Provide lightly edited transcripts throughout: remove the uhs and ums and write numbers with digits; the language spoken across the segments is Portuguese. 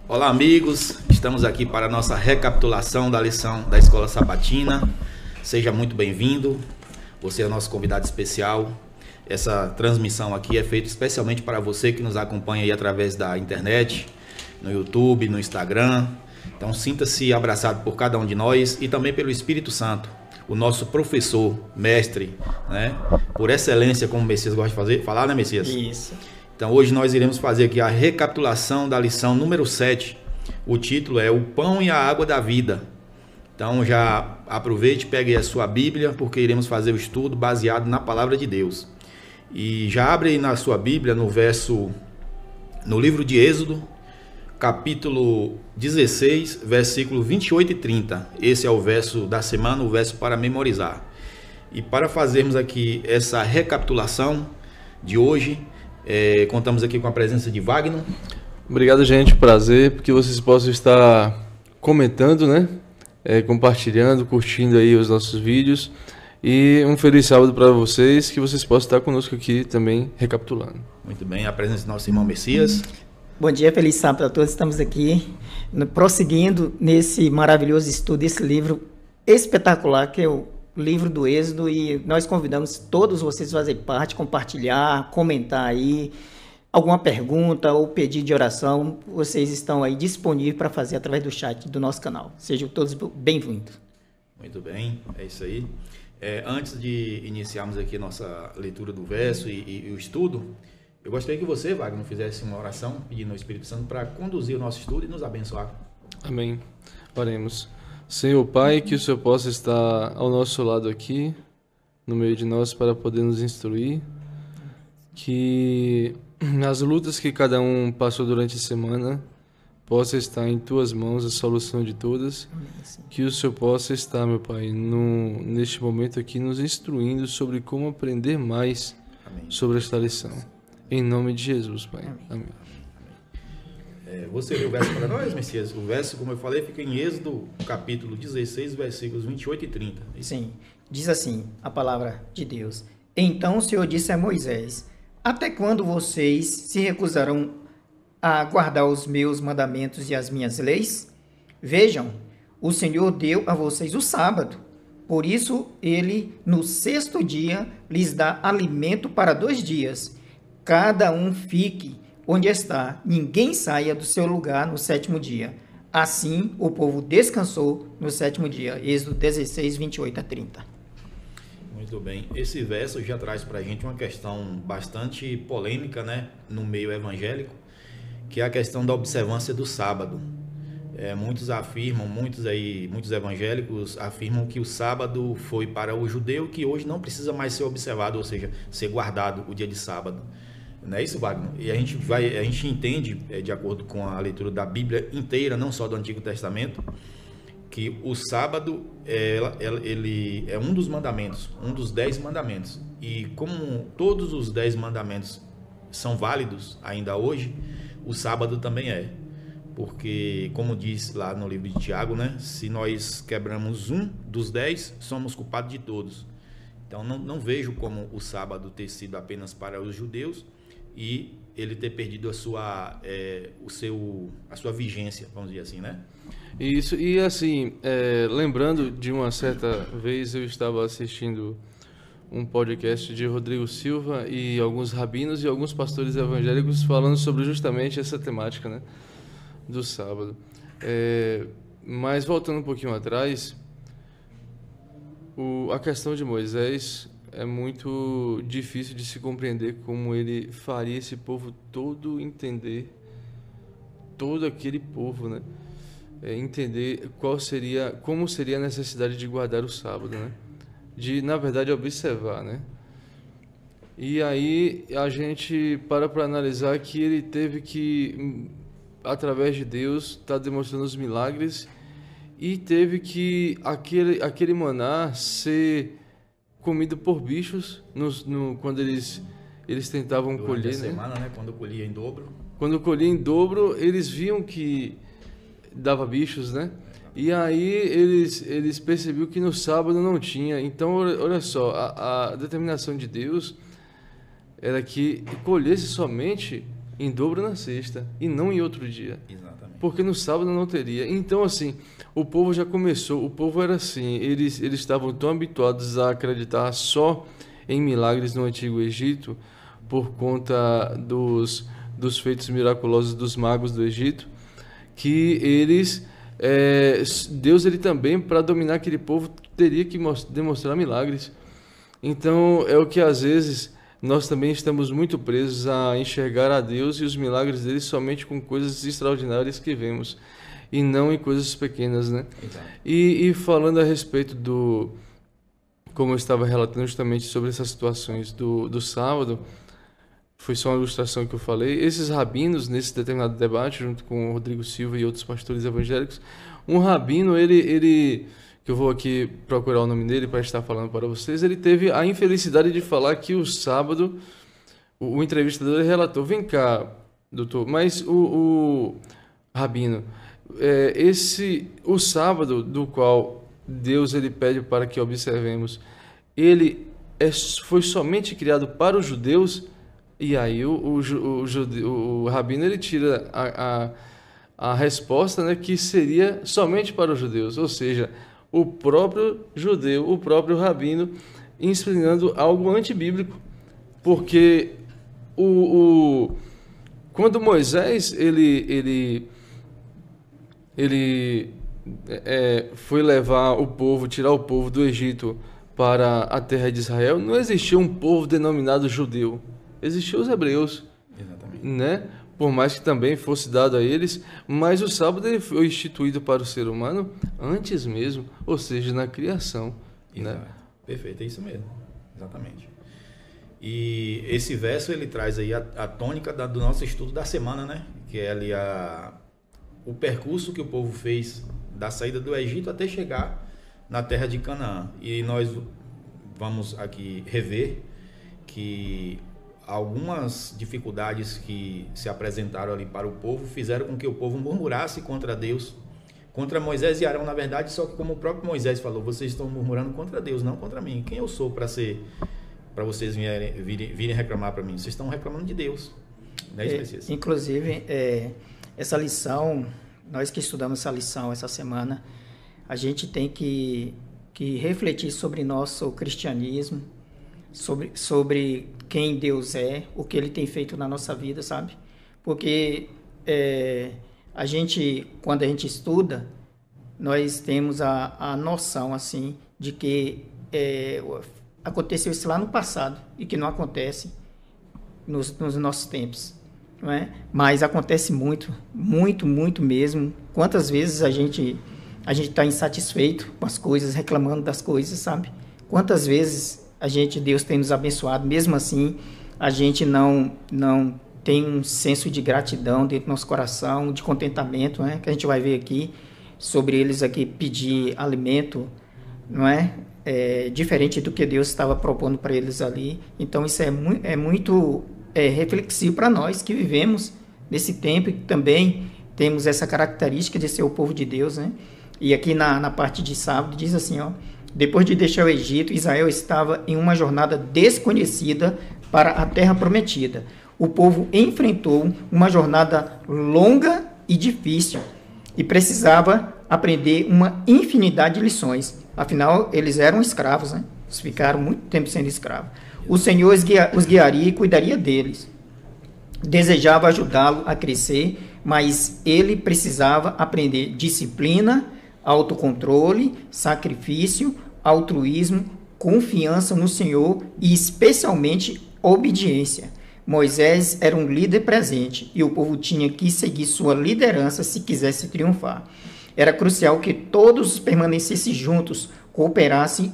Olá, amigos, estamos aqui para a nossa recapitulação da lição da Escola Sabatina. Seja muito bem-vindo, você é o nosso convidado especial. Essa transmissão aqui é feita especialmente para você que nos acompanha aí através da internet, no YouTube, no Instagram. Então sinta-se abraçado por cada um de nós e também pelo Espírito Santo, o nosso professor, mestre, né? Por excelência, como o Messias gosta de falar, né, Messias? Isso. Então hoje nós iremos fazer aqui a recapitulação da lição número 7. O título é O Pão e a Água da Vida. Então já aproveite, pegue a sua Bíblia, porque iremos fazer o estudo baseado na Palavra de Deus. E já abre aí na sua Bíblia no livro de Êxodo, capítulo 16, versículo 28 e 30. Esse é o verso da semana, o verso para memorizar. E para fazermos aqui essa recapitulação de hoje, contamos aqui com a presença de Wagner. Obrigado, gente. Prazer, porque vocês possam estar comentando, né? Compartilhando, curtindo aí os nossos vídeos. E um feliz sábado para vocês, que vocês possam estar conosco aqui também recapitulando. Muito bem, a presença do nosso irmão Messias. Bom dia, feliz sábado a todos. Estamos aqui prosseguindo nesse maravilhoso estudo, esse livro espetacular que é o livro do Êxodo, e nós convidamos todos vocês a fazer parte, compartilhar, comentar aí, alguma pergunta ou pedido de oração, vocês estão aí disponíveis para fazer através do chat do nosso canal. Sejam todos bem-vindos. Muito bem, é isso aí. Antes de iniciarmos aqui a nossa leitura do verso e o estudo, eu gostaria que você, Wagner, fizesse uma oração pedindo ao Espírito Santo para conduzir o nosso estudo e nos abençoar. Amém. Oremos. Senhor Pai, que o Senhor possa estar ao nosso lado aqui, no meio de nós, para poder nos instruir, que nas lutas que cada um passou durante a semana, possa estar em Tuas mãos a solução de todas, que o Senhor possa estar, meu Pai, neste momento aqui, nos instruindo sobre como aprender mais sobre esta lição. Em nome de Jesus, Pai. Amém. Você lê o verso para nós, Messias? O verso, como eu falei, fica em Êxodo, capítulo 16, versículos 28 e 30. Sim, diz assim a palavra de Deus. Então o Senhor disse a Moisés: até quando vocês se recusarão a guardar os meus mandamentos e as minhas leis? Vejam, o Senhor deu a vocês o sábado. Por isso, ele, no sexto dia, lhes dá alimento para 2 dias. Cada um fique onde está, ninguém saia do seu lugar no 7º dia. Assim, o povo descansou no 7º dia. Êxodo 16, 28 a 30. Muito bem. Esse verso já traz para a gente uma questão bastante polêmica, né, no meio evangélico, que é a questão da observância do sábado. Muitos evangélicos afirmam que o sábado foi para o judeu, que hoje não precisa mais ser observado, ou seja, ser guardado o dia de sábado. Não é isso, Wagner? E a gente entende, de acordo com a leitura da Bíblia inteira, não só do Antigo Testamento, que o sábado ele é um dos mandamentos, um dos 10 mandamentos. E como todos os 10 mandamentos são válidos ainda hoje, o sábado também é. Porque, como diz lá no livro de Tiago, né, se nós quebramos um dos 10, somos culpados de todos. Então não vejo como o sábado ter sido apenas para os judeus e ele ter perdido a sua vigência, vamos dizer assim, né? Isso, e assim, lembrando de uma certa vez eu estava assistindo um podcast de Rodrigo Silva e alguns rabinos e alguns pastores evangélicos falando sobre justamente essa temática, né, do sábado. Mas voltando um pouquinho atrás, a questão de Moisés é muito difícil de se compreender como ele faria esse povo todo entender, todo aquele povo, né? Entender como seria a necessidade de guardar o sábado, né? De, na verdade, observar, né? E aí a gente para analisar que ele teve que, através de Deus, estar demonstrando os milagres e teve que aquele maná ser comido por bichos quando eles tentavam durante colher, a semana, né? Quando colhia em dobro. Quando colhia em dobro, eles viam que dava bichos, né? E aí eles percebiam que no sábado não tinha. Então, olha só, a determinação de Deus era que colhesse somente em dobro na sexta e não em outro dia. Exatamente. porque no sábado não teria. Então, assim, o povo já começou, o povo era assim, eles estavam tão habituados a acreditar só em milagres no Antigo Egito, por conta dos feitos miraculosos dos magos do Egito, que eles, Deus ele também, para dominar aquele povo, teria que demonstrar milagres. Então, é o que às vezes nós também estamos muito presos a enxergar a Deus e os milagres dele somente com coisas extraordinárias que vemos, e não em coisas pequenas, né? E falando a respeito como eu estava relatando justamente sobre essas situações do sábado, foi só uma ilustração que eu falei, esses rabinos, nesse determinado debate, junto com o Rodrigo Silva e outros pastores evangélicos, um rabino, ele que eu vou aqui procurar o nome dele para estar falando para vocês, ele teve a infelicidade de falar que o sábado, o entrevistador relatou, vem cá, doutor, mas o rabino, o sábado do qual Deus ele pede para que observemos, ele foi somente criado para os judeus? E aí o rabino ele tira a resposta, né, que seria somente para os judeus, ou seja, o próprio judeu, o próprio rabino, ensinando algo antibíblico, porque quando Moisés ele foi levar o povo, tirar o povo do Egito para a terra de Israel, não existia um povo denominado judeu, existiam os hebreus. Exatamente. Né? Por mais que também fosse dado a eles, mas o sábado ele foi instituído para o ser humano antes mesmo, ou seja, na criação. Exato. Né? Perfeito, é isso mesmo, exatamente. E esse verso ele traz aí a tônica do nosso estudo da semana, né? Que é ali o percurso que o povo fez da saída do Egito até chegar na terra de Canaã. E nós vamos aqui rever que algumas dificuldades que se apresentaram ali para o povo fizeram com que o povo murmurasse contra Deus, contra Moisés e Arão, na verdade, só que como o próprio Moisés falou, vocês estão murmurando contra Deus, não contra mim. Quem eu sou para vocês virem reclamar para mim? Vocês estão reclamando de Deus. Não é isso, Messias? Inclusive, essa lição, nós que estudamos essa lição essa semana, a gente tem que refletir sobre nosso cristianismo, sobre quem Deus é, o que Ele tem feito na nossa vida, sabe? Porque quando a gente estuda, nós temos a noção, assim, de que aconteceu isso lá no passado e que não acontece nos nossos tempos, não é? Mas acontece muito, muito, muito mesmo. Quantas vezes a gente está insatisfeito com as coisas, reclamando das coisas, sabe? Quantas vezes Deus tem nos abençoado, mesmo assim, a gente não tem um senso de gratidão dentro do nosso coração, de contentamento, né? Que a gente vai ver aqui, sobre eles aqui pedir alimento, não é? Diferente do que Deus estava propondo para eles ali. Então, isso é muito reflexivo para nós que vivemos nesse tempo e também temos essa característica de ser o povo de Deus, né? E aqui na parte de sábado diz assim, ó: depois de deixar o Egito, Israel estava em uma jornada desconhecida para a terra prometida. O povo enfrentou uma jornada longa e difícil e precisava aprender uma infinidade de lições. Afinal, eles eram escravos, né? Eles ficaram muito tempo sendo escravos. O Senhor os guiaria e cuidaria deles. Desejava ajudá-lo a crescer, mas ele precisava aprender disciplina, autocontrole, sacrifício, altruísmo, confiança no Senhor e especialmente obediência. Moisés era um líder presente e o povo tinha que seguir sua liderança se quisesse triunfar. Era crucial que todos permanecessem juntos, cooperassem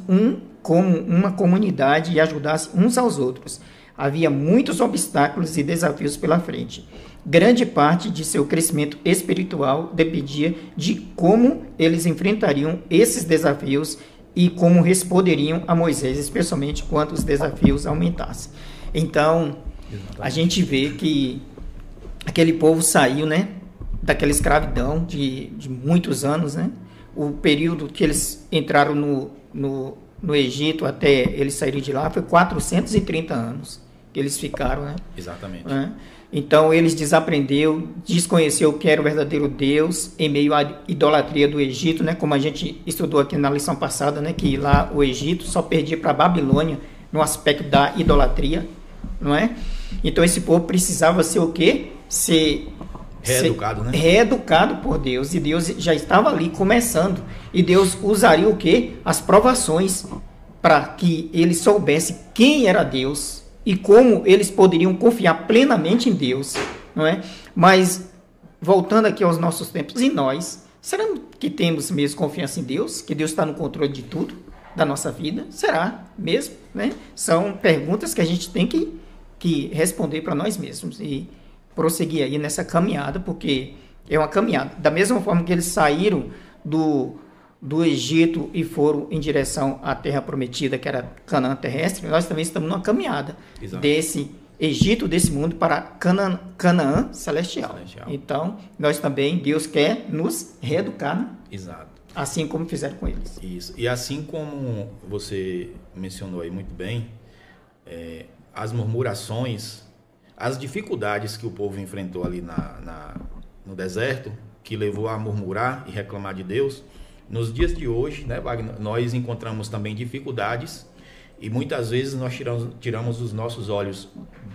como uma comunidade e ajudassem uns aos outros. Havia muitos obstáculos e desafios pela frente. Grande parte de seu crescimento espiritual dependia de como eles enfrentariam esses desafios e como responderiam a Moisés, especialmente quando os desafios aumentassem. Então, a gente vê que aquele povo saiu, né, daquela escravidão de muitos anos, né? O período que eles entraram no Egito até eles saírem de lá foi 430 anos. que eles ficaram, né? Exatamente. Então eles desaprendeu, desconheceu o que era o verdadeiro Deus em meio à idolatria do Egito, né? Como a gente estudou aqui na lição passada, né? Que lá o Egito só perdia para a Babilônia no aspecto da idolatria, não é? Então esse povo precisava ser o quê? Ser reeducado, né? Reeducado por Deus, e Deus já estava ali começando, e Deus usaria o quê? As provações para que eles soubessem quem era Deus e como eles poderiam confiar plenamente em Deus, não é? Mas voltando aqui aos nossos tempos, e nós, será que temos mesmo confiança em Deus? Que Deus está no controle de tudo da nossa vida? Será mesmo, né? São perguntas que a gente tem que responder para nós mesmos e prosseguir aí nessa caminhada, porque é uma caminhada. Da mesma forma que eles saíram do Egito e foram em direção à terra prometida, que era Canaã terrestre, nós também estamos numa caminhada. Exato. Desse Egito, desse mundo, para Canaã celestial. Então, nós também, Deus quer nos reeducar, né? Exato. Assim como fizeram com eles. Isso. E assim como você mencionou aí muito bem, as murmurações, as dificuldades que o povo enfrentou ali no deserto, que levou a murmurar e reclamar de Deus, nos dias de hoje, né, Wagner, nós encontramos também dificuldades e muitas vezes nós tiramos os nossos olhos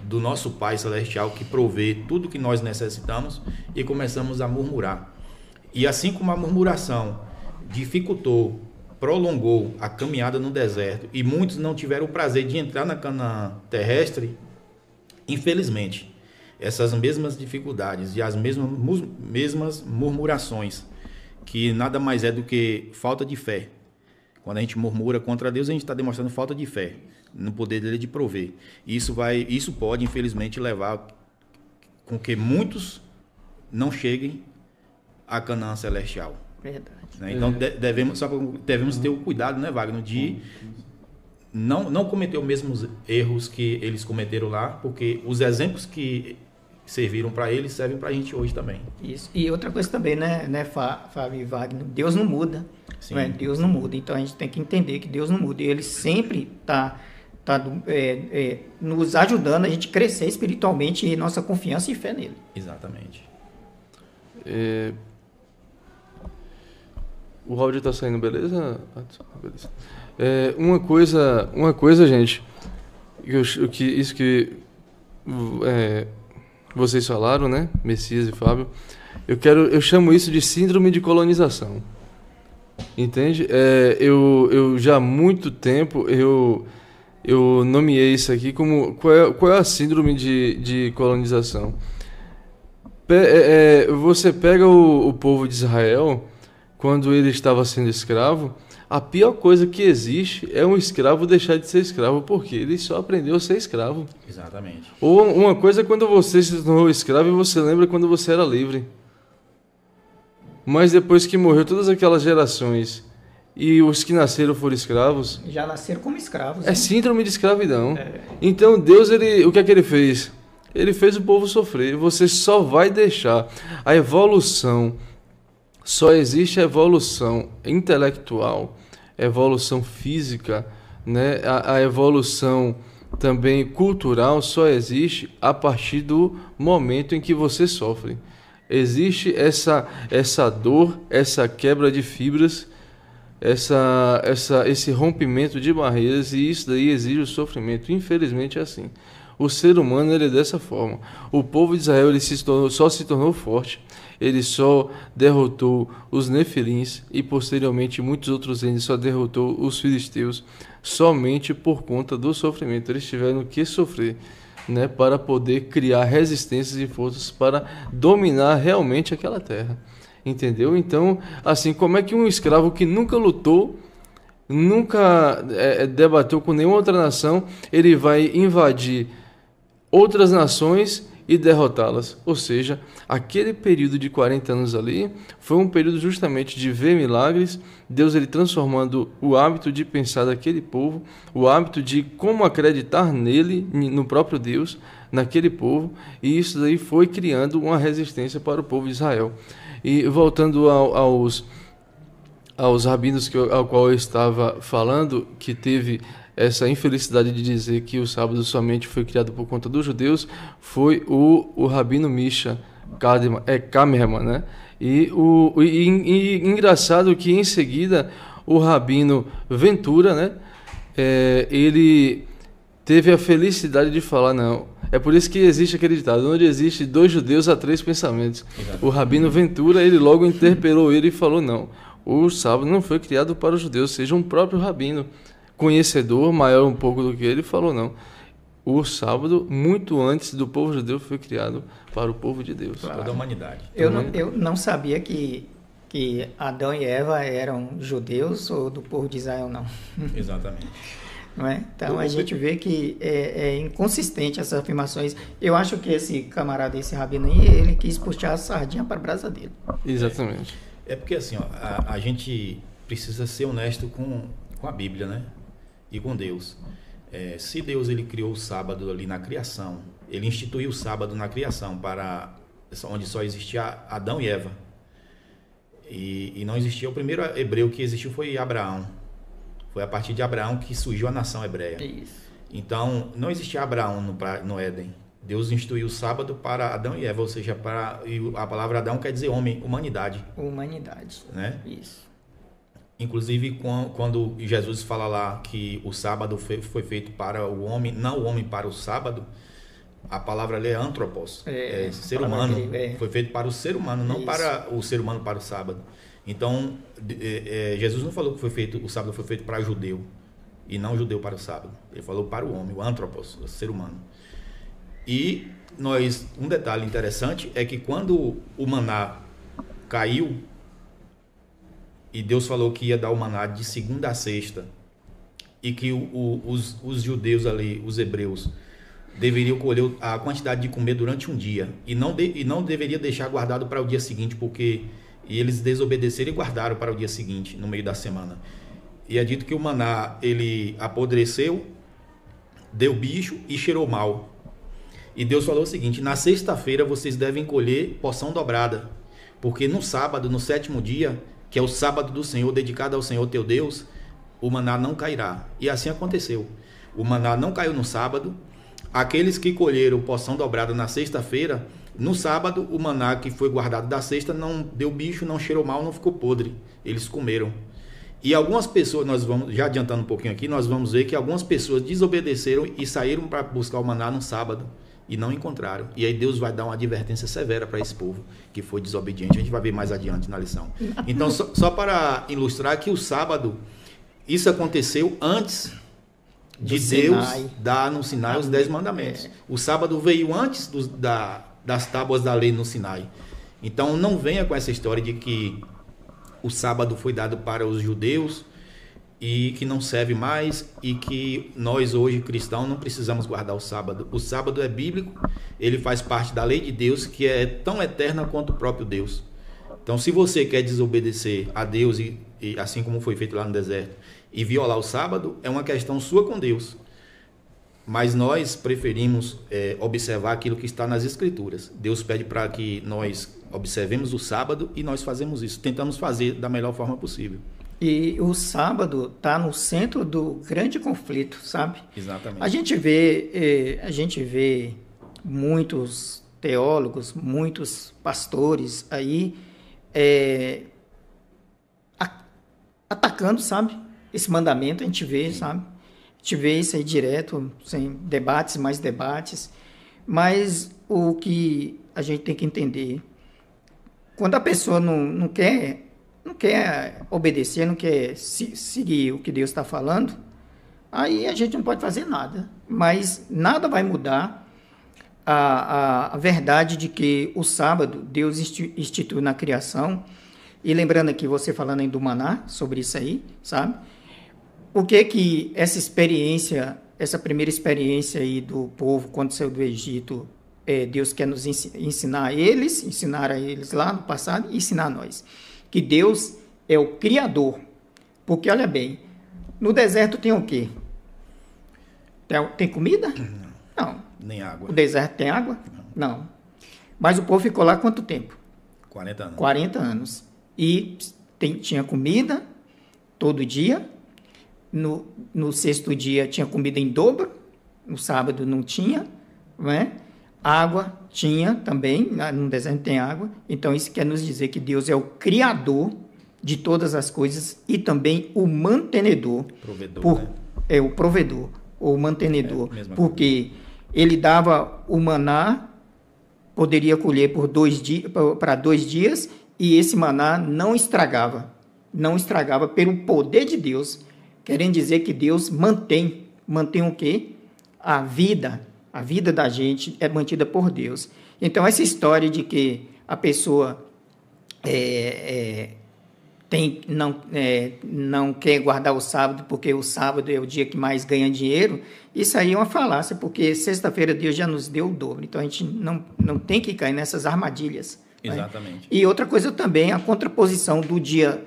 do nosso Pai Celestial, que provê tudo que nós necessitamos, e começamos a murmurar. E assim como a murmuração dificultou, prolongou a caminhada no deserto e muitos não tiveram o prazer de entrar na Canaã terrestre, infelizmente, essas mesmas dificuldades e as mesmas murmurações, que nada mais é do que falta de fé. Quando a gente murmura contra Deus, a gente está demonstrando falta de fé no poder dele de prover. Isso pode, infelizmente, levar com que muitos não cheguem à Canaã celestial. Verdade. Né? Então, devemos ter o cuidado, né, Wagner, de não cometer os mesmos erros que eles cometeram lá, porque os exemplos que serviram para eles servem para a gente hoje também. Isso. E outra coisa também, né, Fábio e Wagner, Deus não muda. Não é? Deus não muda. Então a gente tem que entender que Deus não muda. E Ele sempre está nos ajudando a gente crescer espiritualmente e nossa confiança e fé nele. Exatamente. O áudio está saindo, beleza? Beleza. Uma coisa, gente, isso que vocês falaram, né, Messias e Fábio, eu chamo isso de síndrome de colonização, entende? Eu já há muito tempo eu nomeei isso aqui como qual é a síndrome de colonização. Você pega o povo de Israel quando ele estava sendo escravo. A pior coisa que existe é um escravo deixar de ser escravo, porque ele só aprendeu a ser escravo. Exatamente. Ou uma coisa é quando você se tornou escravo e você lembra quando você era livre. Mas depois que morreu todas aquelas gerações e os que nasceram foram escravos... Já nasceram como escravos. É síndrome de escravidão. Então Deus, o que é que ele fez? Ele fez o povo sofrer. Você só vai deixar a evolução... Só existe a evolução intelectual, evolução física, né? A evolução também cultural só existe a partir do momento em que você sofre. Existe essa dor, essa quebra de fibras, esse rompimento de barreiras, e isso daí exige o sofrimento. Infelizmente é assim. O ser humano ele é dessa forma. O povo de Israel ele só se tornou forte. Ele só derrotou os nefilins e posteriormente muitos outros reinos, só derrotou os filisteus somente por conta do sofrimento. Eles tiveram que sofrer, né, para poder criar resistências e forças para dominar realmente aquela terra. Entendeu? Então, assim, como é que um escravo que nunca lutou, nunca debateu com nenhuma outra nação, ele vai invadir outras nações e derrotá-las? Ou seja, aquele período de 40 anos ali foi um período justamente de ver milagres, Deus ele transformando o hábito de pensar daquele povo, o hábito de como acreditar nele, no próprio Deus, naquele povo, e isso daí foi criando uma resistência para o povo de Israel. E voltando aos rabinos ao qual eu estava falando, que teve essa infelicidade de dizer que o sábado somente foi criado por conta dos judeus, foi o rabino Misha Kamerman, né? E engraçado que em seguida o rabino Ventura, né? Ele teve a felicidade de falar, não, é por isso que existe aquele ditado, onde existe 2 judeus há 3 pensamentos. Exatamente. O rabino Ventura, ele logo interpelou ele e falou, não, o sábado não foi criado para os judeus, seja um próprio rabino conhecedor, maior um pouco do que ele, falou, não, o sábado, muito antes do povo judeu, foi criado para o povo de Deus. Claro. Toda a humanidade. Eu não sabia que Adão e Eva eram judeus ou do povo de Israel, não. Exatamente. Não é? Então a gente vê que é inconsistente essas afirmações. Eu acho que esse camarada, esse rabino aí, ele quis puxar a sardinha para a brasa dele. Exatamente. É porque assim, ó, a gente precisa ser honesto com a Bíblia, né? E com Deus. Se Deus ele criou o sábado ali na criação, ele instituiu o sábado na criação para onde só existia Adão e Eva. E não existia, o primeiro hebreu que existiu foi Abraão. Foi a partir de Abraão que surgiu a nação hebreia. Isso. Então, não existia Abraão no Éden. Deus instituiu o sábado para Adão e Eva, ou seja, a palavra Adão quer dizer homem, humanidade. Humanidade. Né? Isso. Inclusive, quando Jesus fala lá que o sábado foi feito para o homem, não o homem para o sábado, a palavra ali é antropos, ser humano. Foi feito para o ser humano, não para o ser humano para o sábado. Então, Jesus não falou que o sábado foi feito para o judeu, e não o judeu para o sábado. Ele falou para o homem, o antropos, o ser humano. E um detalhe interessante é que quando o maná caiu, e Deus falou que ia dar o maná de segunda a sexta, e que os judeus ali, os hebreus, deveriam colher a quantidade de comer durante um dia, e não deveria deixar guardado para o dia seguinte, porque eles desobedeceram e guardaram para o dia seguinte, no meio da semana. E é dito que o maná, ele apodreceu, deu bicho e cheirou mal. E Deus falou o seguinte: na sexta-feira vocês devem colher porção dobrada, porque no sábado, no 7º dia, que é o sábado do Senhor, dedicado ao Senhor teu Deus, o maná não cairá. E assim aconteceu. O maná não caiu no sábado. Aqueles que colheram porção dobrada na sexta-feira, no sábado, o maná que foi guardado da sexta não deu bicho, não cheirou mal, não ficou podre. Eles comeram. E algumas pessoas, nós vamos, já adiantando um pouquinho aqui, nós vamos ver que algumas pessoas desobedeceram e saíram para buscar o maná no sábado e não encontraram. E aí Deus vai dar uma advertência severa para esse povo que foi desobediente. A gente vai ver mais adiante na lição. Então, só para ilustrar que o sábado, isso aconteceu antes de Deus dar no Sinai os 10 mandamentos. O sábado veio antes das tábuas da lei no Sinai. Então não venha com essa história de que o sábado foi dado para os judeus e que não serve mais, e que nós hoje cristãos não precisamos guardar o sábado. O sábado é bíblico, ele faz parte da lei de Deus, que é tão eterna quanto o próprio Deus. Então, se você quer desobedecer a Deus, e assim como foi feito lá no deserto, e violar o sábado, é uma questão sua com Deus. Mas nós preferimos observar aquilo que está nas Escrituras. Deus pede para que nós observemos o sábado, e nós fazemos isso. Tentamos fazer da melhor forma possível. E o sábado está no centro do grande conflito, sabe? Exatamente. A gente vê muitos teólogos, muitos pastores aí atacando, sabe? Esse mandamento a gente vê, sabe? A gente vê isso aí direto, sem debates, mais debates. Mas o que a gente tem que entender, quando a pessoa não quer obedecer, não quer seguir o que Deus está falando, aí a gente não pode fazer nada. Mas nada vai mudar a verdade de que o sábado Deus instituiu na criação. E lembrando aqui, você falando aí do maná, sobre isso aí, sabe? O que essa primeira experiência aí do povo quando saiu do Egito, Deus quer nos ensinar a eles lá no passado e ensinar a nós. Que Deus é o Criador. Porque, olha bem, no deserto tem o quê? Tem comida? Não. Nem água. O deserto tem água? Não. Mas o povo ficou lá quanto tempo? 40 anos. 40 anos. E tinha comida todo dia. No sexto dia tinha comida em dobro, no sábado não tinha, não é? Água tinha também, no deserto tem água. Então isso quer nos dizer que Deus é o Criador de todas as coisas e também o mantenedor. Provedor, né? É o provedor, o mantenedor, porque ele dava o maná, poderia colher para 2 dias, e esse maná não estragava pelo poder de Deus, querendo dizer que Deus mantém o quê? A vida da gente é mantida por Deus. Então, essa história de que a pessoa não quer guardar o sábado porque o sábado é o dia que mais ganha dinheiro, isso aí é uma falácia, porque sexta-feira Deus já nos deu o dobro. Então, a gente não tem que cair nessas armadilhas. Exatamente. Né? E outra coisa também, a contraposição do dia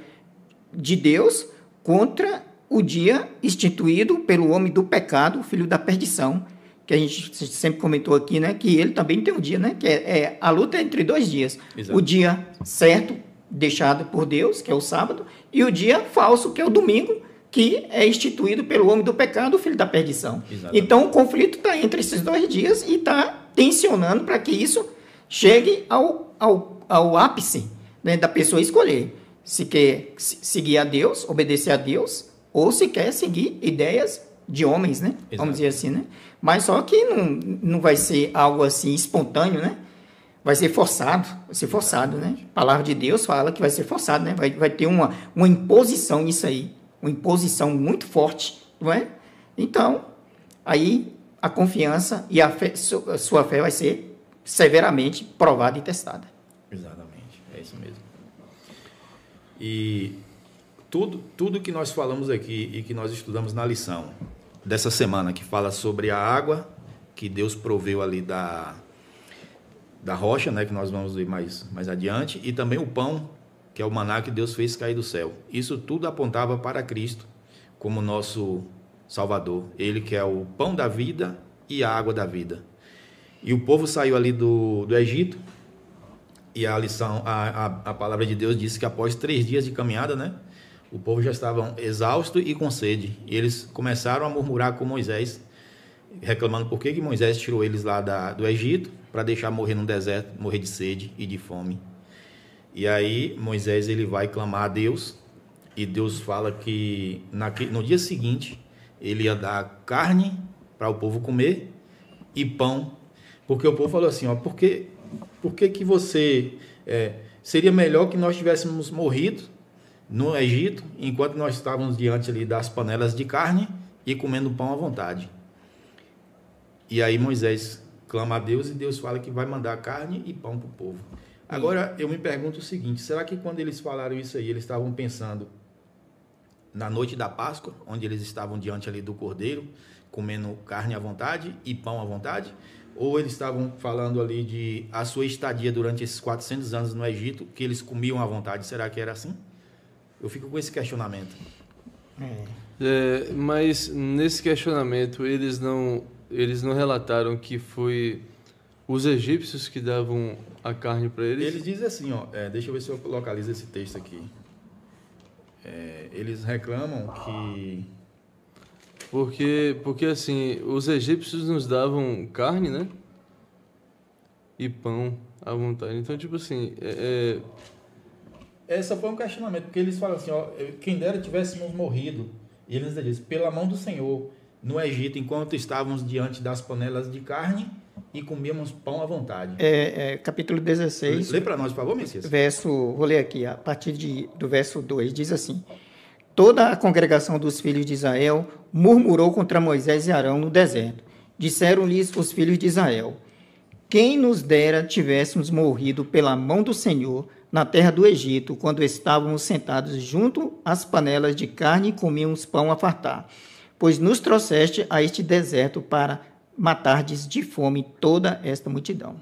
de Deus contra o dia instituído pelo homem do pecado, o filho da perdição, que a gente sempre comentou aqui, né, que ele também tem um dia, né, que a luta é entre 2 dias. Exato. O dia certo, deixado por Deus, que é o sábado, e o dia falso, que é o domingo, que é instituído pelo homem do pecado, o filho da perdição. Exatamente. Então, o conflito está entre esses 2 dias e está tensionando para que isso chegue ao ápice, né, da pessoa escolher se quer seguir a Deus, obedecer a Deus, ou se quer seguir ideias de homens, né? Exato. Vamos dizer assim, né? Mas só que não vai ser algo assim espontâneo, né? Vai ser forçado, né? A palavra de Deus fala que vai ser forçado, né? Vai ter uma imposição nisso aí, uma imposição muito forte, não é? Então, aí a confiança e a sua fé vai ser severamente provada e testada. Exatamente, é isso mesmo. E tudo que nós falamos aqui e que nós estudamos na lição dessa semana, que fala sobre a água que Deus proveu ali da rocha, né, que nós vamos ver mais adiante, e também o pão, que é o maná que Deus fez cair do céu. Isso tudo apontava para Cristo como nosso Salvador. Ele que é o pão da vida e a água da vida. E o povo saiu ali do Egito, e a lição, a palavra de Deus disse que após 3 dias de caminhada, né, o povo já estava exausto e com sede. E eles começaram a murmurar com Moisés, reclamando por que Moisés tirou eles lá do Egito para deixar morrer no deserto, morrer de sede e de fome. E aí Moisés ele vai clamar a Deus, e Deus fala que no dia seguinte ele ia dar carne para o povo comer e pão, porque o povo falou assim, ó, por que você seria melhor que nós tivéssemos morrido no Egito, enquanto nós estávamos diante ali das panelas de carne e comendo pão à vontade. E aí Moisés clama a Deus e Deus fala que vai mandar carne e pão para o povo. Agora, eu me pergunto o seguinte, será que quando eles falaram isso aí, eles estavam pensando na noite da Páscoa, onde eles estavam diante ali do Cordeiro, comendo carne à vontade e pão à vontade? Ou eles estavam falando ali de a sua estadia durante esses 400 anos no Egito, que eles comiam à vontade? Será que era assim? Eu fico com esse questionamento. Mas nesse questionamento, eles não relataram que foi os egípcios que davam a carne para eles? Eles dizem assim, ó, deixa eu ver se eu localizo esse texto aqui. Eles reclamam que... Porque assim, os egípcios nos davam carne, né? E pão à vontade. Então, tipo assim... Essa foi um questionamento, porque eles falam assim, ó, quem dera tivéssemos morrido, e eles dizem, pela mão do Senhor, no Egito, enquanto estávamos diante das panelas de carne e comíamos pão à vontade. Capítulo 16. Lê para nós, por favor, Messias. Vou ler aqui, a partir do verso 2, diz assim: Toda a congregação dos filhos de Israel murmurou contra Moisés e Arão no deserto. Disseram-lhes os filhos de Israel: Quem nos dera tivéssemos morrido pela mão do Senhor na terra do Egito, quando estávamos sentados junto às panelas de carne e comíamos pão a fartar. Pois nos trouxeste a este deserto para matardes de fome toda esta multidão.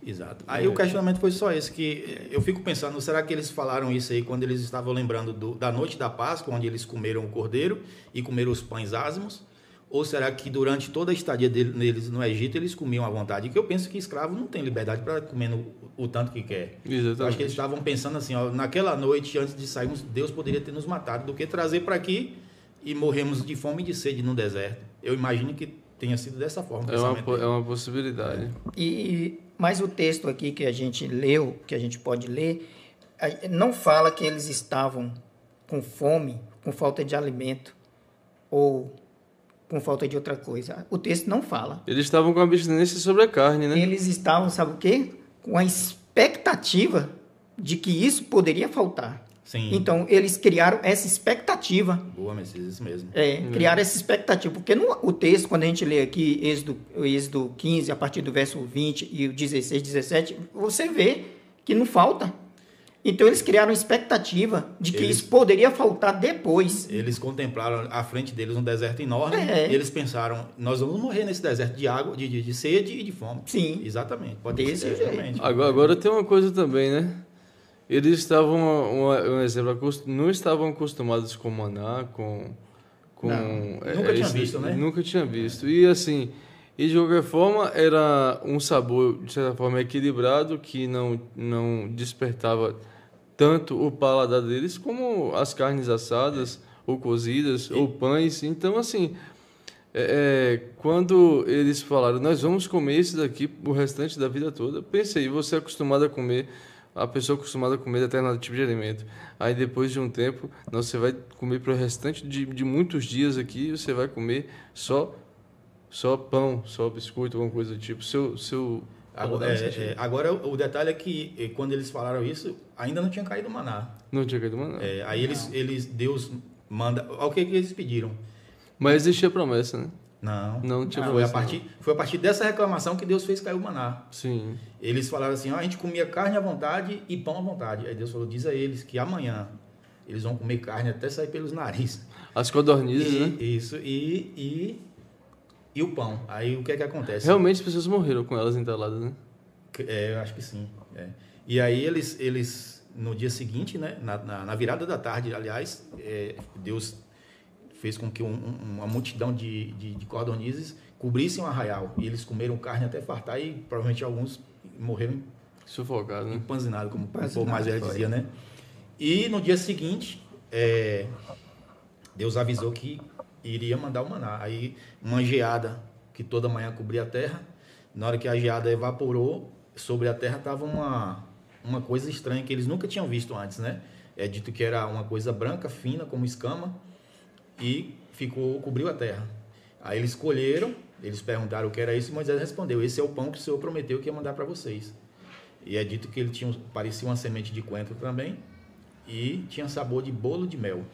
Exato. Aí o questionamento foi só esse, que eu fico pensando, será que eles falaram isso aí quando eles estavam lembrando da noite da Páscoa, onde eles comeram o cordeiro e comeram os pães ázimos? Ou será que durante toda a estadia deles no Egito, eles comiam à vontade? Que eu penso que escravo não tem liberdade para comer o tanto que quer. Exatamente. Eu acho que eles estavam pensando assim, ó, naquela noite, antes de sairmos, Deus poderia ter nos matado, do que trazer para aqui e morremos de fome e de sede no deserto. Eu imagino que tenha sido dessa forma. É uma possibilidade. Mas o texto aqui que a gente leu, que a gente pode ler, não fala que eles estavam com fome, com falta de alimento, ou com falta de outra coisa. O texto não fala. Eles estavam com abstinência sobre a carne, né? Eles estavam, sabe o quê? Com a expectativa de que isso poderia faltar. Sim. Então, eles criaram essa expectativa. Boa, Messias, isso mesmo. Criaram essa expectativa. Porque o texto, quando a gente lê aqui, Êxodo 15, a partir do verso 20 e o 16, 17, você vê que não falta. Então, eles criaram expectativa de que isso poderia faltar depois. Eles contemplaram à frente deles um deserto enorme e eles pensaram, nós vamos morrer nesse deserto de água, de sede e de fome. Sim. Exatamente. Pode Desse ser, jeito. realmente. Agora tem uma coisa também, né? Eles estavam, um exemplo, não estavam acostumados com maná, nunca tinha visto, né? Nunca tinha visto. E assim, e de qualquer forma, era um sabor, de certa forma, equilibrado, que não despertava tanto o paladar deles como as carnes assadas, ou cozidas, ou pães. Então, assim, quando eles falaram, nós vamos comer isso daqui o restante da vida toda, pensei, você é acostumado a comer, a pessoa acostumada a comer determinado tipo de alimento. Aí, depois de um tempo, você vai comer para o restante de muitos dias aqui, você vai comer só pão, só biscoito, alguma coisa do tipo. Agora, o detalhe é que quando eles falaram isso, ainda não tinha caído o maná. Não tinha caído maná. Aí Deus manda... O que eles pediram? Mas existia promessa, né? Não tinha promessa. promessa. Foi a partir dessa reclamação que Deus fez cair o maná. Sim. Eles falaram assim, a gente comia carne à vontade e pão à vontade. Aí Deus falou, diz a eles que amanhã eles vão comer carne até sair pelos narizes. As codornizes, né? Isso, e o pão. Aí o que é que acontece? Realmente as pessoas morreram com elas entaladas, né? Eu acho que sim. E aí eles no dia seguinte, né, na virada da tarde, aliás, Deus fez com que uma multidão de codornizes cobrissem o arraial. E eles comeram carne até fartar e provavelmente alguns morreram sufocados, né? Empanzinados, como o povo mais velho dizia, né? E no dia seguinte, Deus avisou que iria mandar o maná. Aí uma geada que toda manhã cobria a terra. Na hora que a geada evaporou, sobre a terra estava uma coisa estranha que eles nunca tinham visto antes, né? É dito que era uma coisa branca, fina, como escama, e cobriu a terra. Aí eles colheram, eles perguntaram o que era isso, e Moisés respondeu, esse é o pão que o Senhor prometeu que ia mandar para vocês. E é dito que ele parecia uma semente de coentro também, e tinha sabor de bolo de mel.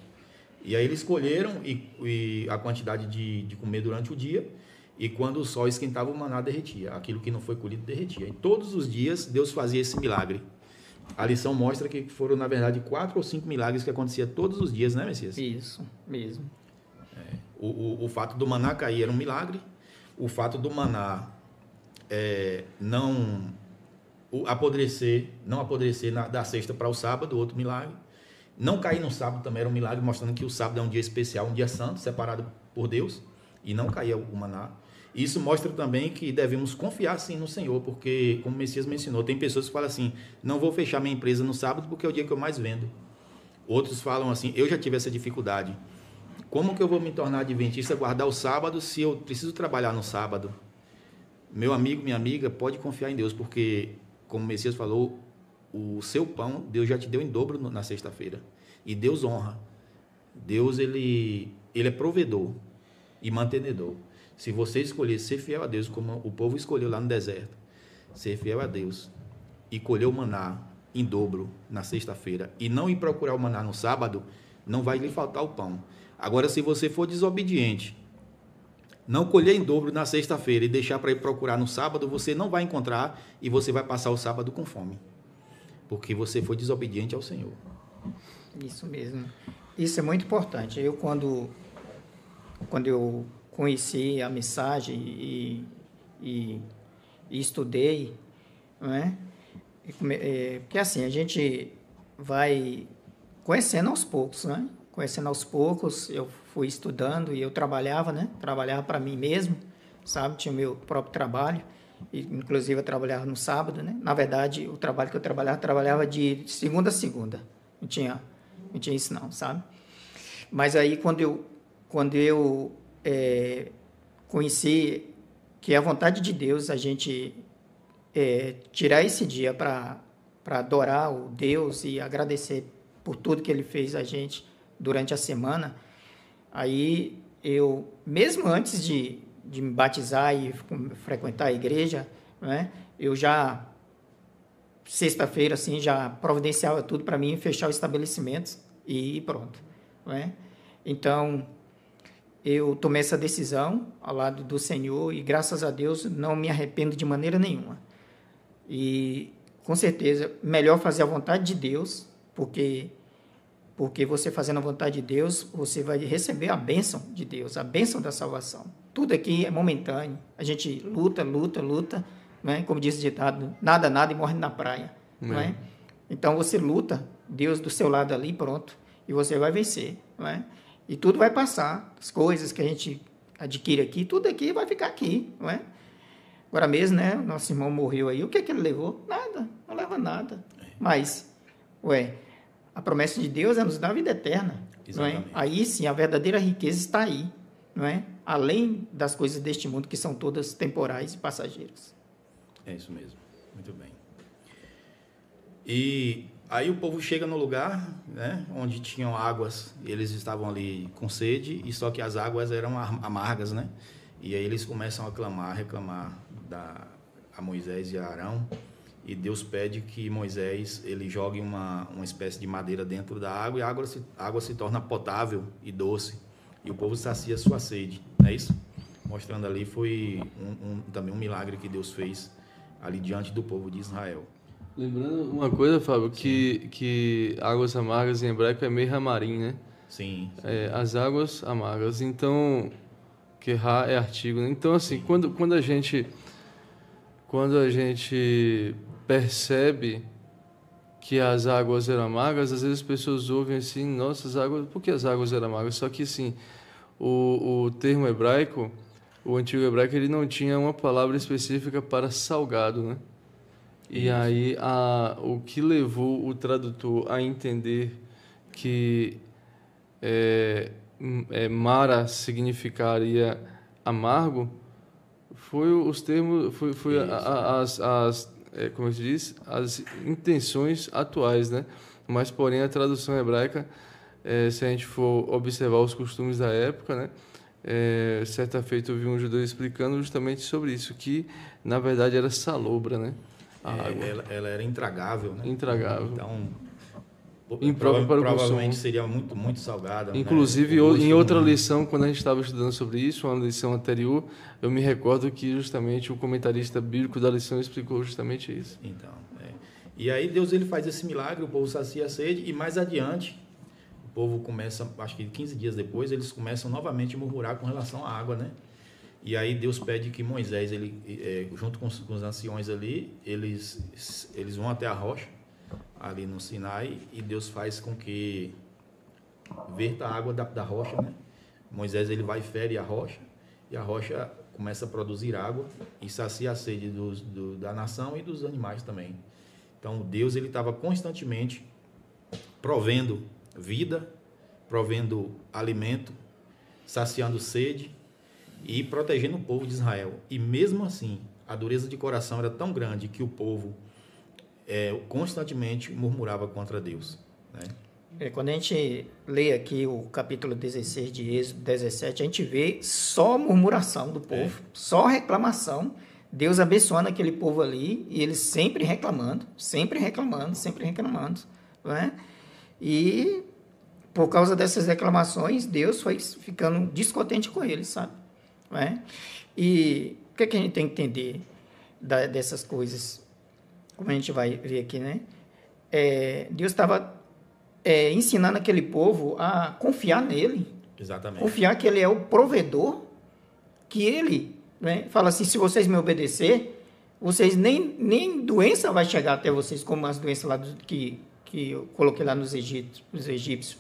E aí eles colheram e a quantidade de comer durante o dia, e quando o sol esquentava, o maná derretia. Aquilo que não foi colhido derretia. E todos os dias Deus fazia esse milagre. A lição mostra que foram, na verdade, 4 ou 5 milagres que acontecia todos os dias, né, Messias? Isso, mesmo. O fato do maná cair era um milagre. O fato do maná não apodrecer da sexta para o sábado, outro milagre. Não cair no sábado também era um milagre, mostrando que o sábado é um dia especial, um dia santo, separado por Deus, e não caía o maná. Isso mostra também que devemos confiar sim no Senhor, porque, como o Messias mencionou, tem pessoas que falam assim, não vou fechar minha empresa no sábado porque é o dia que eu mais vendo. Outros falam assim, eu já tive essa dificuldade. Como que eu vou me tornar adventista, guardar o sábado, se eu preciso trabalhar no sábado? Meu amigo, minha amiga, pode confiar em Deus, porque, como o Messias falou, o seu pão, Deus já te deu em dobro na sexta-feira. E Deus honra. Deus, ele é provedor e mantenedor. Se você escolher ser fiel a Deus, como o povo escolheu lá no deserto, ser fiel a Deus e colher o maná em dobro na sexta-feira e não ir procurar o maná no sábado, não vai lhe faltar o pão. Agora, se você for desobediente, não colher em dobro na sexta-feira e deixar para ir procurar no sábado, você não vai encontrar e você vai passar o sábado com fome, porque você foi desobediente ao Senhor. Isso mesmo. Isso é muito importante. Eu, quando eu conheci a mensagem e estudei, né? Porque assim, a gente vai conhecendo aos poucos, né? conhecendo aos poucos, eu fui estudando e eu trabalhava, né? Trabalhava para mim mesmo, sabe? Tinha o meu próprio trabalho, e, inclusive eu trabalhava no sábado, né? Na verdade, o trabalho que eu trabalhava de segunda a segunda. Não tinha isso não, sabe? Mas aí quando eu conheci que é a vontade de Deus a gente tirar esse dia para adorar o Deus e agradecer por tudo que Ele fez a gente durante a semana, aí eu, mesmo antes de me batizar e frequentar a igreja, né, eu já, sexta-feira, assim, já providenciava tudo para mim, fechar o estabelecimento e pronto. Né? Então, eu tomei essa decisão ao lado do Senhor e, graças a Deus, não me arrependo de maneira nenhuma. E, com certeza, melhor fazer a vontade de Deus, porque você fazendo a vontade de Deus, você vai receber a bênção de Deus, a bênção da salvação. Tudo aqui é momentâneo. A gente luta, né? Como diz o ditado, nada e morre na praia. Não é? Então, você luta, Deus do seu lado ali, pronto, e você vai vencer. Não é? E tudo vai passar. As coisas que a gente adquire aqui, tudo aqui vai ficar aqui. Não é? Agora mesmo, né? Nosso irmão morreu aí. O que é que ele levou? Nada, não leva nada. Mas, a promessa de Deus é nos dar a vida eterna. Não é? Aí sim, a verdadeira riqueza está aí. Não é? Além das coisas deste mundo, que são todas temporais e passageiras. É isso mesmo. Muito bem. E aí o povo chega no lugar, né, onde tinham águas, eles estavam ali com sede, e só que as águas eram amargas, né? E aí eles começam a reclamar a Moisés e a Arão, e Deus pede que Moisés ele jogue uma espécie de madeira dentro da água, e a água se torna potável e doce, e o povo sacia sua sede, não é isso? Mostrando ali foi também um milagre que Deus fez ali diante do povo de Israel. Lembrando uma coisa, Fábio, que águas amargas em hebraico é Mehamarim, né? Sim. As águas amargas. Então, que Ra é artigo, né? Então, assim, quando a gente percebe que as águas eram amargas, às vezes as pessoas ouvem assim, nossa, as águas, por que as águas eram amargas? Só que, assim, o termo hebraico, o antigo hebraico, ele não tinha uma palavra específica para salgado, né? E aí, o que levou o tradutor a entender que Mara significaria amargo, foi os termos, foi como se diz, as intenções atuais, né? Mas, porém, a tradução hebraica, se a gente for observar os costumes da época, né? Certa feita eu vi um judeu explicando justamente sobre isso, que na verdade era salobra, né? A água. Ela era intragável, né? Intragável. Então, imprópria para o provavelmente consumo. seria muito, muito salgada. Inclusive, né? em outra lição, quando a gente estava estudando sobre isso, uma lição anterior, eu me recordo que justamente o comentarista bíblico da lição explicou justamente isso. Então, E aí Deus ele faz esse milagre, o povo sacia a sede, e mais adiante, o povo começa, acho que 15 dias depois, eles começam novamente a murmurar com relação à água, né? E aí Deus pede que Moisés, junto com os anciões ali, eles vão até a rocha, ali no Sinai, e Deus faz com que verta a água da rocha, né? Moisés ele vai e fere a rocha, e a rocha começa a produzir água e sacia a sede da nação e dos animais também. Então Deus ele estava constantemente provendo vida, provendo alimento, saciando sede e protegendo o povo de Israel. E mesmo assim, a dureza de coração era tão grande que o povo constantemente murmurava contra Deus, né? Quando a gente lê aqui o capítulo 16 de Êxodo 17, a gente vê só murmuração do povo, só reclamação, Deus abençoando aquele povo ali, e eles sempre reclamando, né? E por causa dessas reclamações, Deus foi ficando descontente com eles, sabe? Né? E o que a gente tem que entender dessas coisas, como a gente vai ver aqui, né? Deus estava ensinando aquele povo a confiar nele. Exatamente. Confiar que ele é o provedor, que ele, né, fala assim, se vocês me obedecer, vocês nem doença vai chegar até vocês, como as doenças lá que eu coloquei lá nos egípcios.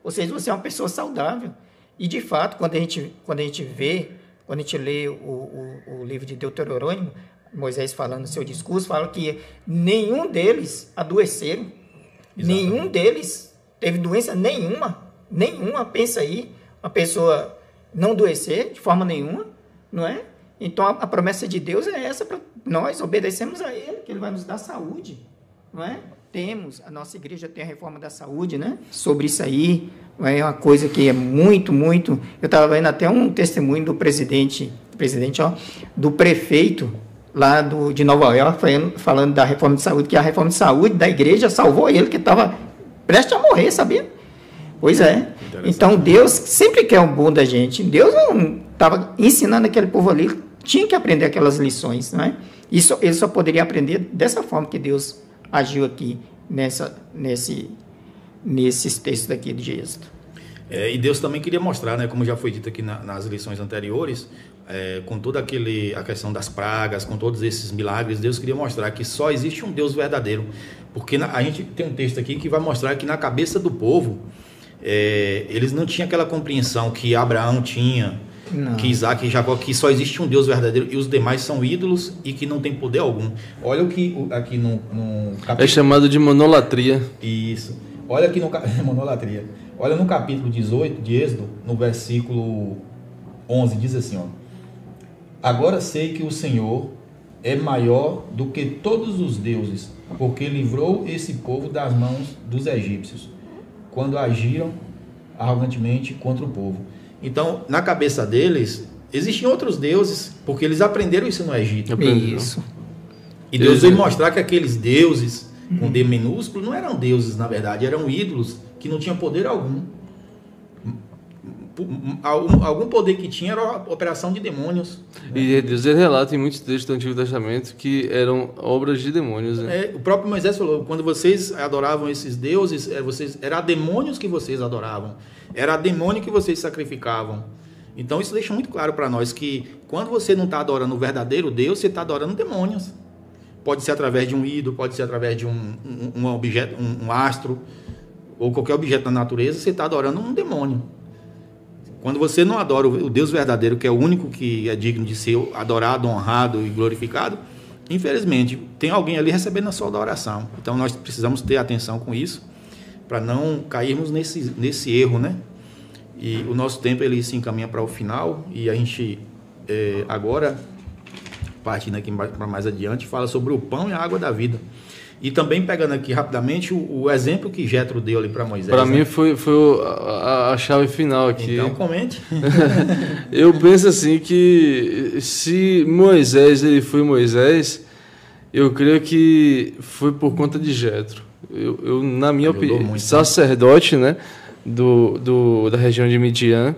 Ou seja, você é uma pessoa saudável. E, de fato, quando a gente lê o livro de Deuteronômio, Moisés falando no seu discurso, fala que nenhum deles adoeceram. Exatamente. Nenhum deles teve doença nenhuma. Pensa aí, uma pessoa não adoecer de forma nenhuma, não é? Então, a promessa de Deus é essa, para nós obedecermos a Ele, que Ele vai nos dar saúde, não é? A nossa igreja tem a reforma da saúde, né? Sobre isso aí, é uma coisa que é muito, muito... Eu estava vendo até um testemunho do do prefeito lá de Nova York, falando da reforma de saúde, que a reforma de saúde da igreja salvou ele, que estava prestes a morrer, sabia? Pois é. Então, Deus sempre quer o bom da gente. Deus não estava ensinando aquele povo ali, tinha que aprender aquelas lições, não é? Ele só poderia aprender dessa forma que Deus agiu aqui nesses textos aqui de Êxodo. E Deus também queria mostrar, né, como já foi dito aqui nas lições anteriores, com toda a questão das pragas, com todos esses milagres, Deus queria mostrar que só existe um Deus verdadeiro. Porque a gente tem um texto aqui que vai mostrar que na cabeça do povo, eles não tinham aquela compreensão que Abraão tinha, não. Que Isaac e Jacó, que só existe um Deus verdadeiro e os demais são ídolos e que não tem poder algum. Olha o que aqui no capítulo... É chamado de monolatria. Isso. Olha aqui no monolatria. Olha no capítulo 18 de Êxodo, no versículo 11, diz assim, ó: agora sei que o Senhor é maior do que todos os deuses, porque livrou esse povo das mãos dos egípcios, quando agiram arrogantemente contra o povo. Então, na cabeça deles, existiam outros deuses, porque eles aprenderam isso no Egito. Isso. E Deus veio mostrar que aqueles deuses, com D minúsculo, não eram deuses, na verdade, eram ídolos que não tinham poder algum. Algum poder que tinha era a operação de demônios. E Deus relata em muitos textos do Antigo Testamento que eram obras de demônios. Né? O próprio Moisés falou, quando vocês adoravam esses deuses, era demônios que vocês adoravam. Era demônio que vocês sacrificavam. Então isso deixa muito claro para nós que quando você não está adorando o verdadeiro Deus, você está adorando demônios. Pode ser através de um ídolo, pode ser através de um objeto, um astro, ou qualquer objeto da natureza, você está adorando um demônio. Quando você não adora o Deus verdadeiro, que é o único que é digno de ser adorado, honrado e glorificado, infelizmente, tem alguém ali recebendo a sua adoração. Então, nós precisamos ter atenção com isso, para não cairmos nesse erro, né? E o nosso tempo, ele se encaminha para o final, e a gente, agora, partindo aqui para mais adiante, fala sobre o pão e a água da vida. E também pegando aqui rapidamente o exemplo que Jetro deu ali para Moisés. Para mim foi a chave final aqui. Então comente. Eu penso assim que se Moisés ele foi Moisés, eu creio que foi por conta de Jetro. Eu na minha opinião, sacerdote, né, da região de Midian,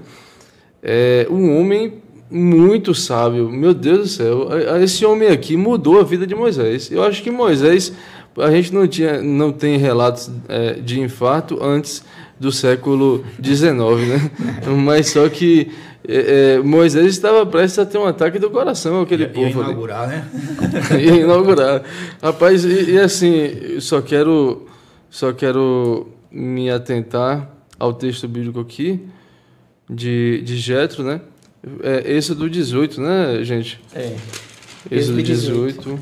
um homem muito sábio. Meu Deus do céu, esse homem aqui mudou a vida de Moisés. Eu acho que Moisés, a gente não tem relatos de infarto antes do século XIX, né? Mas só que Moisés estava prestes a ter um ataque do coração, aquele povo. Ia inaugurar, ali. Né? Ia inaugurar. Rapaz, e assim, só quero me atentar ao texto bíblico aqui de Jetro, né? Êxodo 18, né, gente? Êxodo 18.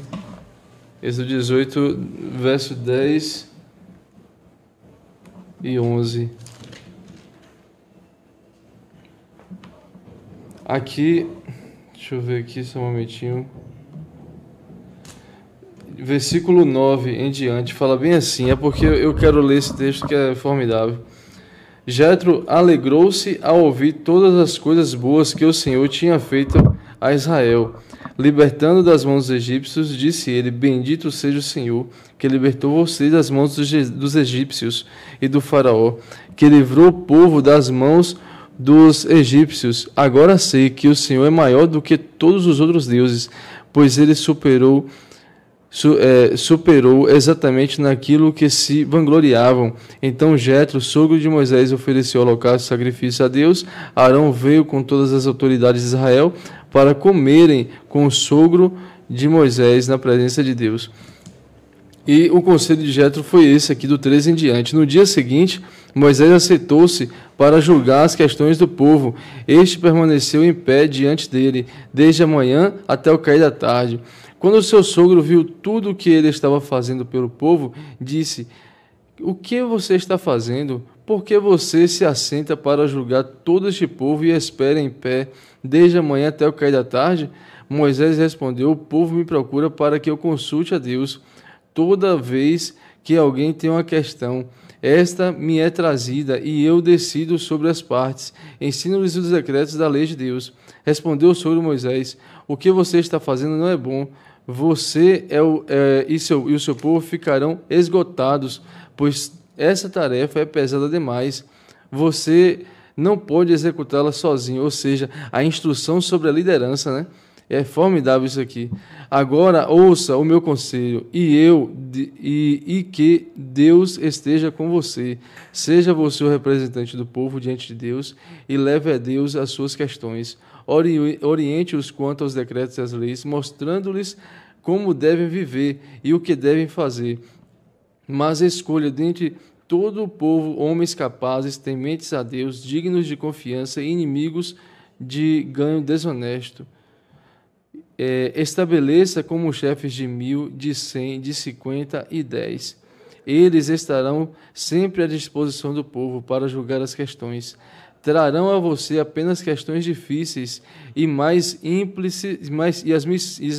Êxodo 18, verso 10 e 11. Aqui, deixa eu ver aqui só um momentinho. Versículo 9 em diante, fala bem assim, é porque eu quero ler esse texto que é formidável. Jetro alegrou-se ao ouvir todas as coisas boas que o Senhor tinha feito a Israel. Libertando das mãos dos egípcios, disse ele: bendito seja o Senhor, que libertou vocês das mãos dos egípcios e do faraó, que livrou o povo das mãos dos egípcios. Agora sei que o Senhor é maior do que todos os outros deuses, pois ele superou exatamente naquilo que se vangloriavam. Então Jetro, sogro de Moisés, ofereceu holocausto e sacrifício a Deus. Arão veio com todas as autoridades de Israel para comerem com o sogro de Moisés na presença de Deus. E o conselho de Jetro foi esse aqui, do 13 em diante. No dia seguinte, Moisés assentou-se para julgar as questões do povo. Este permaneceu em pé diante dele, desde a manhã até o cair da tarde. Quando o seu sogro viu tudo o que ele estava fazendo pelo povo, disse: o que você está fazendo? Por que você se assenta para julgar todo este povo e espera em pé, desde a manhã até o cair da tarde? Moisés respondeu: o povo me procura para que eu consulte a Deus. Toda vez que alguém tem uma questão, esta me é trazida e eu decido sobre as partes. Ensino-lhes os decretos da lei de Deus. Respondeu o sogro Moisés: o que você está fazendo não é bom. Você e o seu povo ficarão esgotados, pois essa tarefa é pesada demais. Você não pode executá-la sozinho, ou seja, a instrução sobre a liderança, né? É formidável isso aqui. Agora ouça o meu conselho e que Deus esteja com você. Seja você o representante do povo diante de Deus e leve a Deus as suas questões. Oriente-os quanto aos decretos e às leis, mostrando-lhes como devem viver e o que devem fazer. Mas escolha dentre todo o povo homens capazes, tementes a Deus, dignos de confiança e inimigos de ganho desonesto. Estabeleça como chefes de 1.000, de 100, de 50 e 10. Eles estarão sempre à disposição do povo para julgar as questões. Trarão a você apenas questões difíceis e as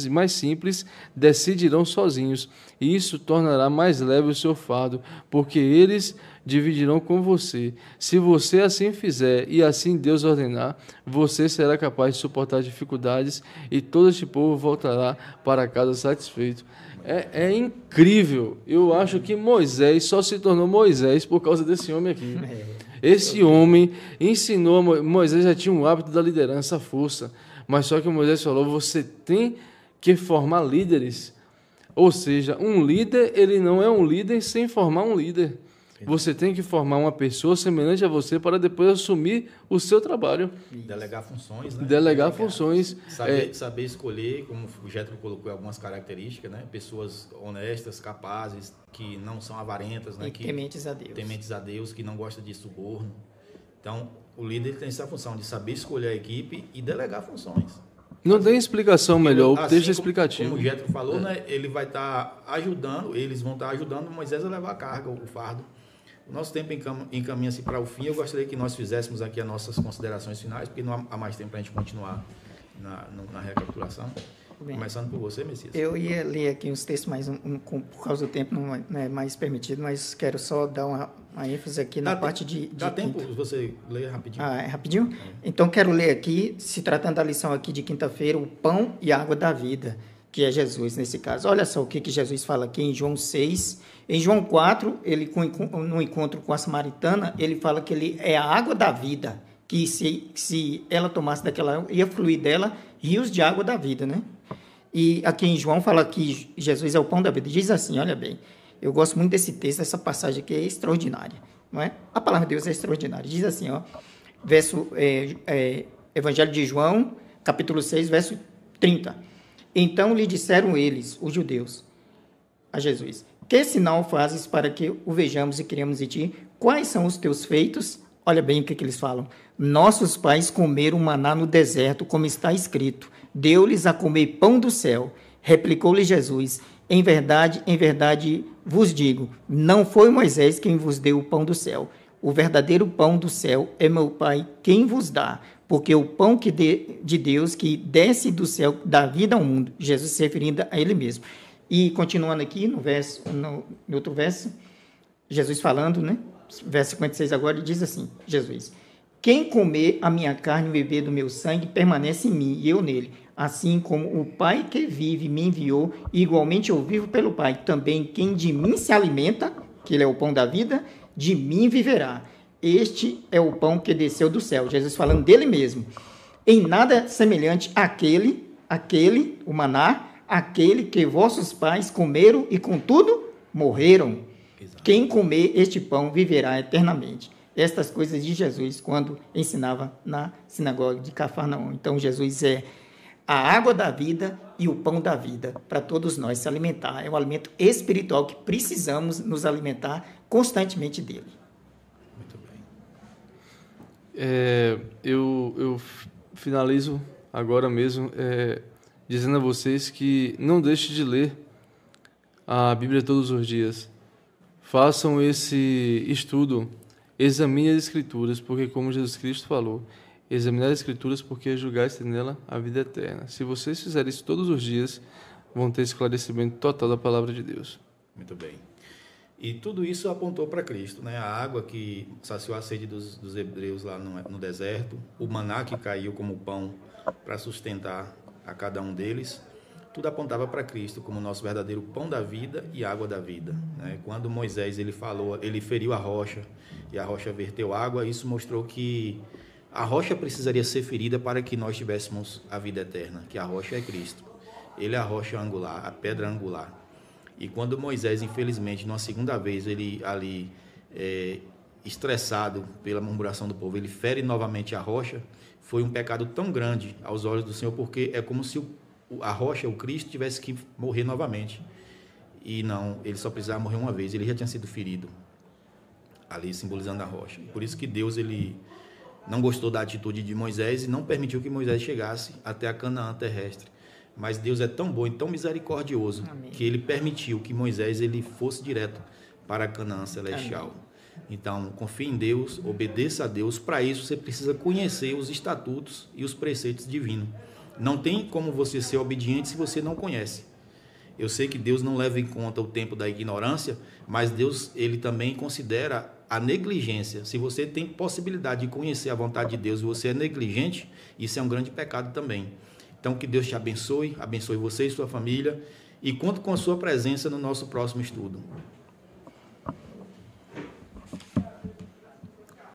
mais simples decidirão sozinhos. E isso tornará mais leve o seu fardo, porque eles dividirão com você. Se você assim fizer e assim Deus ordenar, você será capaz de suportar dificuldades e todo este povo voltará para casa satisfeito. É incrível. Eu acho que Moisés só se tornou Moisés por causa desse homem aqui. Esse homem ensinou, Moisés já tinha um hábito da liderança, a força, mas só que Moisés falou: você tem que formar líderes. Ou seja, um líder, ele não é um líder sem formar um líder. Você tem que formar uma pessoa semelhante a você para depois assumir o seu trabalho. Delegar funções, né? Delegar funções. Saber escolher, como o Jetro colocou algumas características, né? Pessoas honestas, capazes, que não são avarentas, né? E tementes a Deus. Tementes a Deus, que não gostam de suborno. Então, o líder tem essa função de saber escolher a equipe e delegar funções. Não tem explicação melhor, o assim texto é explicativo. Como o Jetro falou, né? Ele vai estar ajudando, eles vão estar ajudando Moisés a levar a carga, o fardo. O nosso tempo encaminha-se para o fim. Eu gostaria que nós fizéssemos aqui as nossas considerações finais, porque não há mais tempo para a gente continuar na recapitulação. Bem, começando por você, Messias. Eu ia ler aqui uns textos, mas por causa do tempo não é mais permitido, mas quero só dar uma ênfase aqui na parte de... Dá tempo você ler rapidinho? É rapidinho? Então, quero ler aqui, se tratando da lição aqui de quinta-feira, o pão e a água da vida, que é Jesus nesse caso. Olha só o que Jesus fala aqui em João 6. Em João 4, ele, no encontro com a samaritana, ele fala que ele é a água da vida, que se ela tomasse daquela água, ia fluir dela rios de água da vida, né? E aqui em João fala que Jesus é o pão da vida. Diz assim, olha bem, eu gosto muito desse texto, dessa passagem aqui é extraordinária, não é? A palavra de Deus é extraordinária. Diz assim, ó, Evangelho de João, capítulo 6, verso 30. Então lhe disseram eles, os judeus, a Jesus: que sinal fazes para que o vejamos e criemos em ti? Quais são os teus feitos? Olha bem o que eles falam. Nossos pais comeram maná no deserto, como está escrito. Deu-lhes a comer pão do céu. Replicou-lhe Jesus: em verdade vos digo, não foi Moisés quem vos deu o pão do céu. O verdadeiro pão do céu é meu Pai quem vos dá. Porque o pão de Deus que desce do céu dá vida ao mundo. Jesus se referindo a ele mesmo. E continuando aqui no outro verso, Jesus falando, né? Verso 56 agora, ele diz assim, Jesus: quem comer a minha carne e beber do meu sangue permanece em mim e eu nele. Assim como o Pai que vive me enviou, igualmente eu vivo pelo Pai. Também quem de mim se alimenta, que ele é o pão da vida, de mim viverá. Este é o pão que desceu do céu. Jesus falando dele mesmo. Em nada semelhante àquele, o maná, aquele que vossos pais comeram e contudo morreram. Exato. Quem comer este pão viverá eternamente. Estas coisas de Jesus quando ensinava na sinagoga de Cafarnaum. Então Jesus é a água da vida e o pão da vida para todos nós se alimentar. É um alimento espiritual que precisamos nos alimentar constantemente dele. Muito Eu finalizo agora mesmo dizendo a vocês que não deixe de ler a Bíblia todos os dias. Façam esse estudo, examine as Escrituras, porque como Jesus Cristo falou, examinar as Escrituras porque julgaste nela a vida eterna. Se vocês fizerem isso todos os dias, vão ter esclarecimento total da palavra de Deus. Muito bem. E tudo isso apontou para Cristo, né? A água que saciou a sede dos hebreus lá no deserto, o maná que caiu como pão para sustentar a cada um deles, tudo apontava para Cristo como nosso verdadeiro pão da vida e água da vida, né? Quando Moisés ele feriu a rocha e a rocha verteu água, isso mostrou que a rocha precisaria ser ferida para que nós tivéssemos a vida eterna, que a rocha é Cristo. Ele é a rocha angular, a pedra angular. E quando Moisés, infelizmente, numa segunda vez, ele ali, estressado pela murmuração do povo, ele fere novamente a rocha, foi um pecado tão grande aos olhos do Senhor, porque é como se a rocha, o Cristo, tivesse que morrer novamente. E não, ele só precisava morrer uma vez, ele já tinha sido ferido, ali simbolizando a rocha. Por isso que Deus, ele não gostou da atitude de Moisés e não permitiu que Moisés chegasse até a Canaã terrestre. Mas Deus é tão bom e tão misericordioso, amém, que ele permitiu que Moisés ele fosse direto para a Canaã celestial. Amém. Então, confie em Deus, obedeça a Deus. Para isso, você precisa conhecer os estatutos e os preceitos divinos. Não tem como você ser obediente se você não conhece. Eu sei que Deus não leva em conta o tempo da ignorância, mas Deus ele também considera a negligência. Se você tem possibilidade de conhecer a vontade de Deus e você é negligente, isso é um grande pecado também. Então, que Deus te abençoe você e sua família, e conto com a sua presença no nosso próximo estudo.